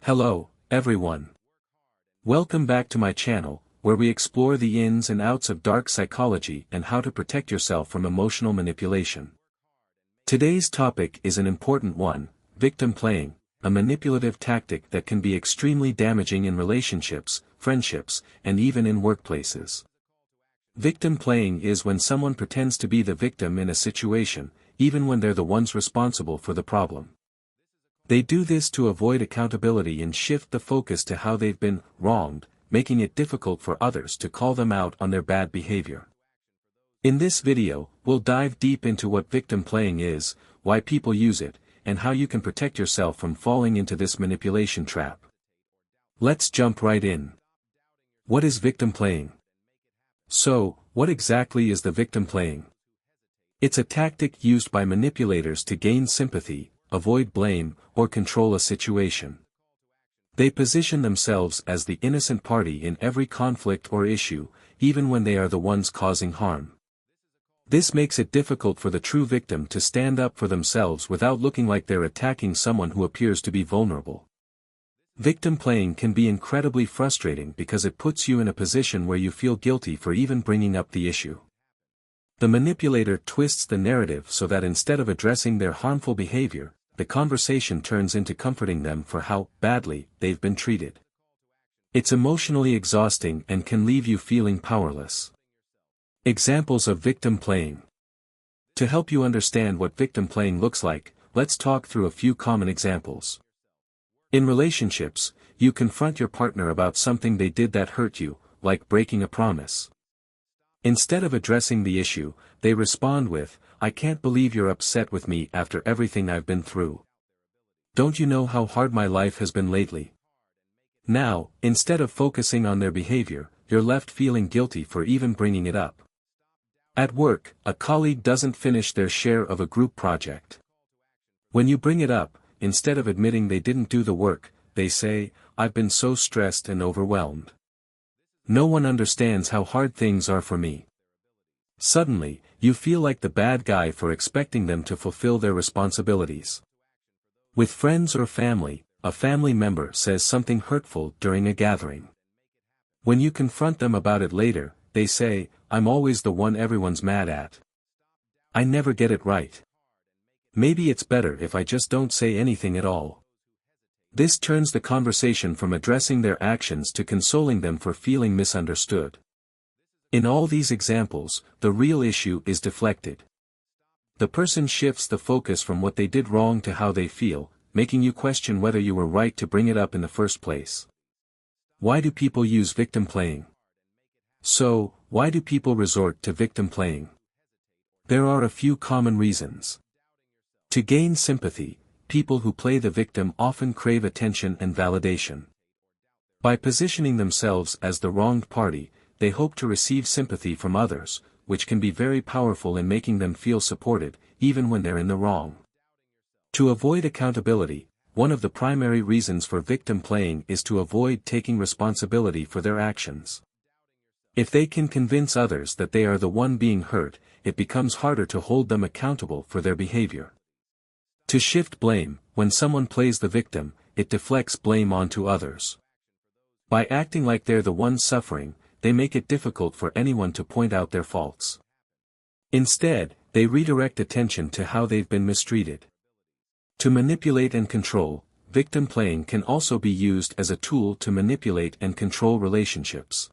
Hello, everyone. Welcome back to my channel, where we explore the ins and outs of dark psychology and how to protect yourself from emotional manipulation. Today's topic is an important one: victim playing, a manipulative tactic that can be extremely damaging in relationships, friendships, and even in workplaces. Victim playing is when someone pretends to be the victim in a situation, even when they're the ones responsible for the problem. They do this to avoid accountability and shift the focus to how they've been wronged, making it difficult for others to call them out on their bad behavior. In this video, we'll dive deep into what victim playing is, why people use it, and how you can protect yourself from falling into this manipulation trap. Let's jump right in. What is victim playing? So, what exactly is the victim playing? It's a tactic used by manipulators to gain sympathy, avoid blame, or control a situation. They position themselves as the innocent party in every conflict or issue, even when they are the ones causing harm. This makes it difficult for the true victim to stand up for themselves without looking like they're attacking someone who appears to be vulnerable. Victim playing can be incredibly frustrating because it puts you in a position where you feel guilty for even bringing up the issue. The manipulator twists the narrative so that instead of addressing their harmful behavior, the conversation turns into comforting them for how badly they've been treated. It's emotionally exhausting and can leave you feeling powerless. Examples of victim playing. To help you understand what victim playing looks like, let's talk through a few common examples. In relationships, you confront your partner about something they did that hurt you, like breaking a promise. Instead of addressing the issue, they respond with, "I can't believe you're upset with me after everything I've been through. Don't you know how hard my life has been lately?" Now, instead of focusing on their behavior, you're left feeling guilty for even bringing it up. At work, a colleague doesn't finish their share of a group project. When you bring it up, instead of admitting they didn't do the work, they say, "I've been so stressed and overwhelmed. No one understands how hard things are for me." Suddenly, you feel like the bad guy for expecting them to fulfill their responsibilities. With friends or family, a family member says something hurtful during a gathering. When you confront them about it later, they say, "I'm always the one everyone's mad at. I never get it right. Maybe it's better if I just don't say anything at all." This turns the conversation from addressing their actions to consoling them for feeling misunderstood. In all these examples, the real issue is deflected. The person shifts the focus from what they did wrong to how they feel, making you question whether you were right to bring it up in the first place. Why do people use victim playing? So, why do people resort to victim playing? There are a few common reasons. To gain sympathy, people who play the victim often crave attention and validation. By positioning themselves as the wronged party, they hope to receive sympathy from others, which can be very powerful in making them feel supported, even when they're in the wrong. To avoid accountability, one of the primary reasons for victim playing is to avoid taking responsibility for their actions. If they can convince others that they are the one being hurt, it becomes harder to hold them accountable for their behavior. To shift blame, when someone plays the victim, it deflects blame onto others. By acting like they're the ones suffering, they make it difficult for anyone to point out their faults. Instead, they redirect attention to how they've been mistreated. To manipulate and control, victim playing can also be used as a tool to manipulate and control relationships.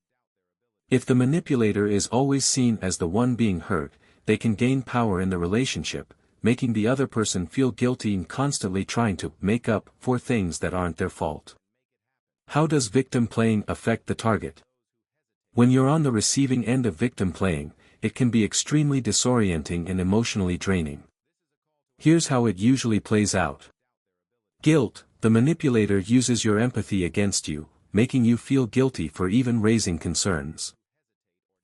If the manipulator is always seen as the one being hurt, they can gain power in the relationship, making the other person feel guilty and constantly trying to make up for things that aren't their fault. How does victim playing affect the target? When you're on the receiving end of victim playing, it can be extremely disorienting and emotionally draining. Here's how it usually plays out. Guilt: the manipulator uses your empathy against you, making you feel guilty for even raising concerns.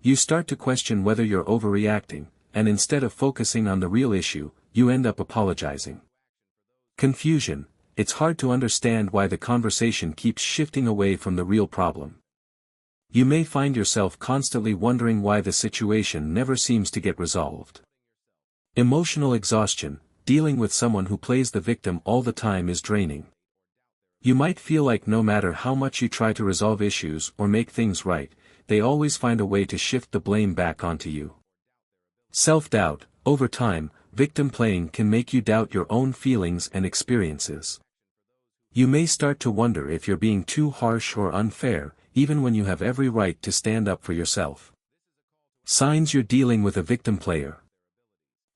You start to question whether you're overreacting, and instead of focusing on the real issue, you end up apologizing. Confusion: it's hard to understand why the conversation keeps shifting away from the real problem. You may find yourself constantly wondering why the situation never seems to get resolved. Emotional exhaustion: dealing with someone who plays the victim all the time is draining. You might feel like no matter how much you try to resolve issues or make things right, they always find a way to shift the blame back onto you. Self-doubt. Over time, victim playing can make you doubt your own feelings and experiences. You may start to wonder if you're being too harsh or unfair, even when you have every right to stand up for yourself. Signs you're dealing with a victim player.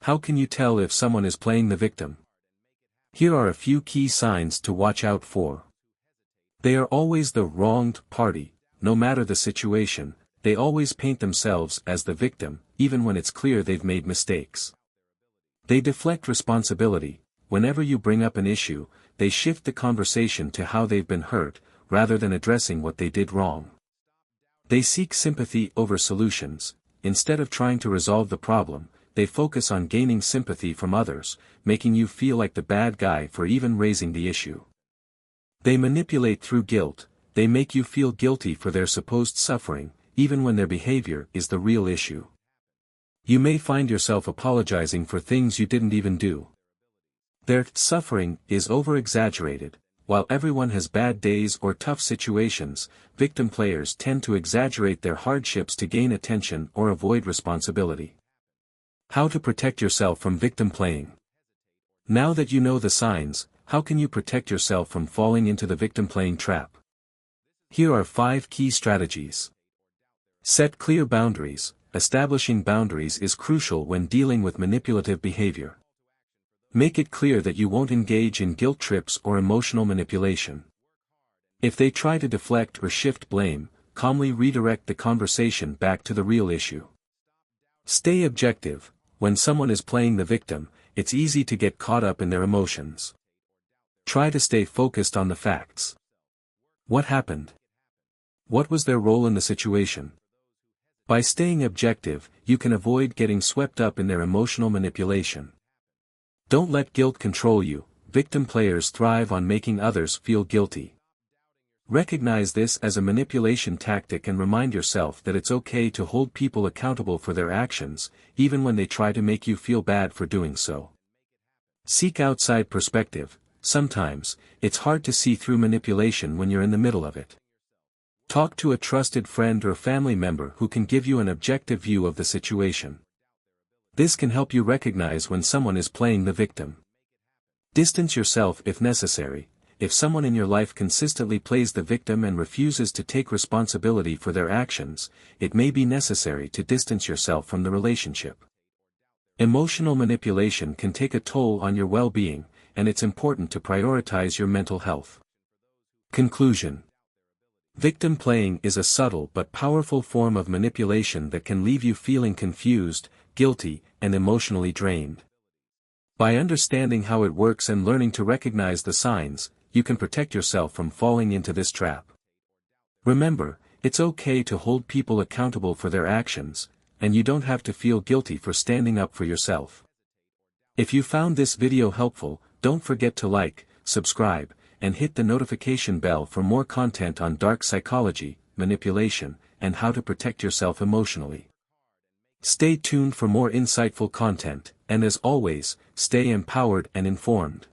How can you tell if someone is playing the victim? Here are a few key signs to watch out for. They are always the wronged party. No matter the situation, they always paint themselves as the victim, even when it's clear they've made mistakes. They deflect responsibility. Whenever you bring up an issue, they shift the conversation to how they've been hurt, rather than addressing what they did wrong. They seek sympathy over solutions. Instead of trying to resolve the problem, they focus on gaining sympathy from others, making you feel like the bad guy for even raising the issue. They manipulate through guilt. They make you feel guilty for their supposed suffering, even when their behavior is the real issue. You may find yourself apologizing for things you didn't even do. Their suffering is over-exaggerated. While everyone has bad days or tough situations, victim players tend to exaggerate their hardships to gain attention or avoid responsibility. How to protect yourself from victim playing. Now that you know the signs, how can you protect yourself from falling into the victim playing trap? Here are 5 key strategies. Set clear boundaries. Establishing boundaries is crucial when dealing with manipulative behavior. Make it clear that you won't engage in guilt trips or emotional manipulation. If they try to deflect or shift blame, calmly redirect the conversation back to the real issue. Stay objective. When someone is playing the victim, it's easy to get caught up in their emotions. Try to stay focused on the facts. What happened? What was their role in the situation? By staying objective, you can avoid getting swept up in their emotional manipulation. Don't let guilt control you. Victim players thrive on making others feel guilty. Recognize this as a manipulation tactic and remind yourself that it's okay to hold people accountable for their actions, even when they try to make you feel bad for doing so. Seek outside perspective. Sometimes, it's hard to see through manipulation when you're in the middle of it. Talk to a trusted friend or family member who can give you an objective view of the situation. This can help you recognize when someone is playing the victim. Distance yourself if necessary. If someone in your life consistently plays the victim and refuses to take responsibility for their actions, it may be necessary to distance yourself from the relationship. Emotional manipulation can take a toll on your well-being, and it's important to prioritize your mental health. Conclusion. Victim playing is a subtle but powerful form of manipulation that can leave you feeling confused, guilty, and emotionally drained. By understanding how it works and learning to recognize the signs, you can protect yourself from falling into this trap. Remember, it's okay to hold people accountable for their actions, and you don't have to feel guilty for standing up for yourself. If you found this video helpful, don't forget to like, subscribe, and hit the notification bell for more content on dark psychology, manipulation, and how to protect yourself emotionally. Stay tuned for more insightful content, and as always, stay empowered and informed.